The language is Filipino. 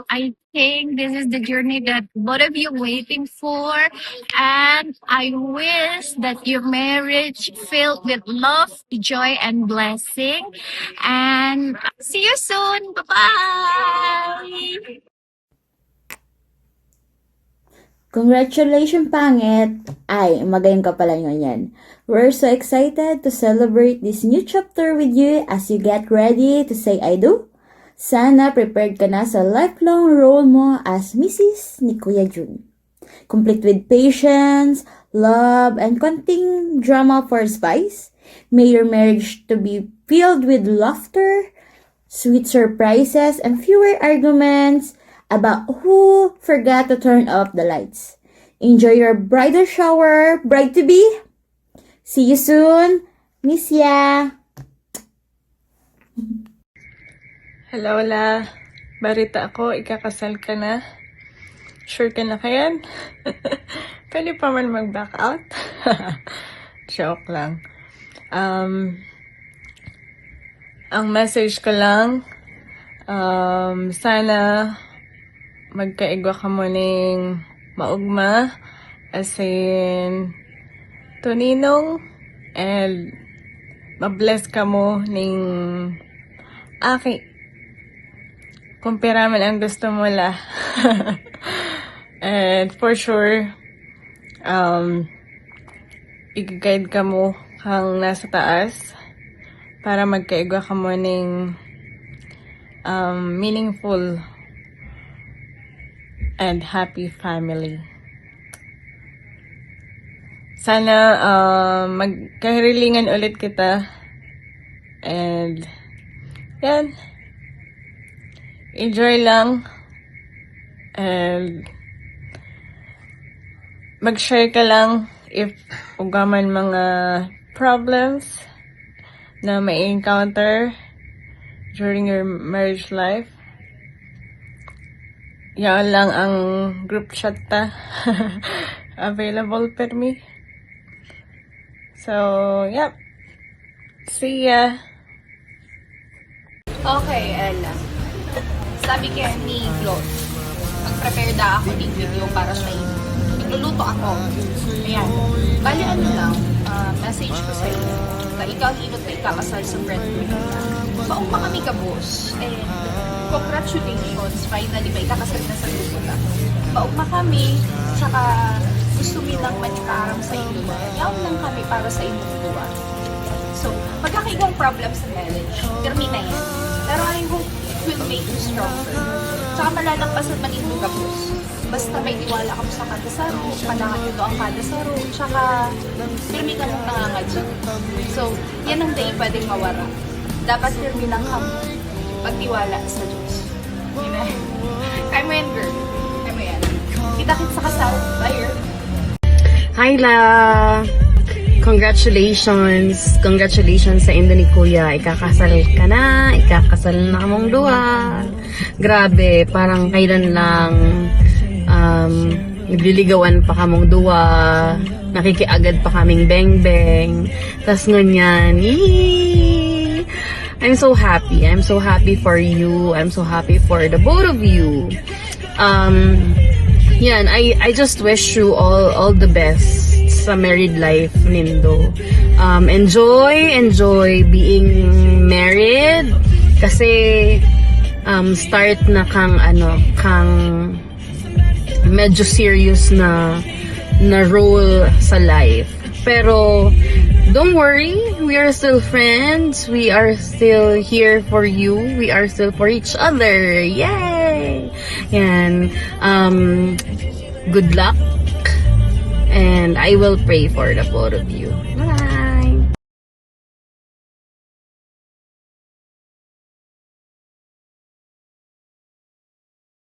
I think this is the journey that both of you waiting for, and I wish that your marriage filled with love, joy, and blessing. And see you soon. Bye bye. Congratulations, Pangit! Ay, magayon ka pala ngayon. We're so excited to celebrate this new chapter with you as you get ready to say I do. Sana prepared ka na sa lifelong role mo as Mrs. ni Kuya Jun. Complete with patience, love, and konting drama for spice. May your marriage to be filled with laughter, sweet surprises, and fewer arguments about who forgot to turn off the lights. Enjoy your bridal shower, bride-to-be. See you soon. Miss ya. Hello, La. Barita ako, ikakasal ka na. Sure ka na kayan? Pwede pa man mag-back out? Joke lang. Ang message ko lang, sana magkaigwa ka mo ning maugma, as in, tuninong, and mabless ka mo ning aki. Kung pera man ang gusto mo la. And for sure, i-guide ka mo kang nasa taas para magkaigwa ka mo ning meaningful and happy family. Sana magkahirilingan ulit kita. And yan. Enjoy lang. And mag-share ka lang if ugaman mga problems na may encounter during your marriage life. Yan lang ang group chat ta available per me. So, yep. See ya. Okay, Ella. Sabi kaya ni Flo, mag-prepare na ako ng video para sa inyo. Nagluluto ako. Ayan. Bali ano lang, message ko sa inyo na ikaw hinot na ikakasal sa breadwinner na. Baong pa kami kabos. And congratulations, finally ba ikakasal na sa grupo na. Baong pa kami, tsaka gusto mi lang manikaram sa inyo na. Yaw lang kami para sa inyong dua. So, magkakaigong problem sa marriage. Pirmi na yan. Pero I hope it will make you stronger. Tsaka malalagpasan man itong gabos. Basta may tiwala ka sa kada saro, panangan nyo ang kada saro, tsaka pirmi ka mong nangangadyo. So, yan ang day pwedeng mawara. Dapat pirmi lang ka pagtiwala sa Diyos. Yun na. Kaya mo yan, girl. Kaya mo yan. Kita-kit sa kasal. Bye, Hi, La! Congratulations! Congratulations sa Indo ni Kuya. Ikakasal ka na. Ikakasal na kamong duha. Grabe, parang kailan lang nagliligawan pa kamong duha. Nakikiagad pa kaming beng-beng. Tas ngunyan, yee! I'm so happy. I'm so happy for you. I'm so happy for the both of you. Yan, I just wish you all the best sa married life, Nindo. Enjoy being married kasi start na kang medyo serious na role sa life. Pero don't worry, we are still friends. We are still here for you. We are still for each other. Yay! Yan. Good luck. And I will pray for the both of you. Bye!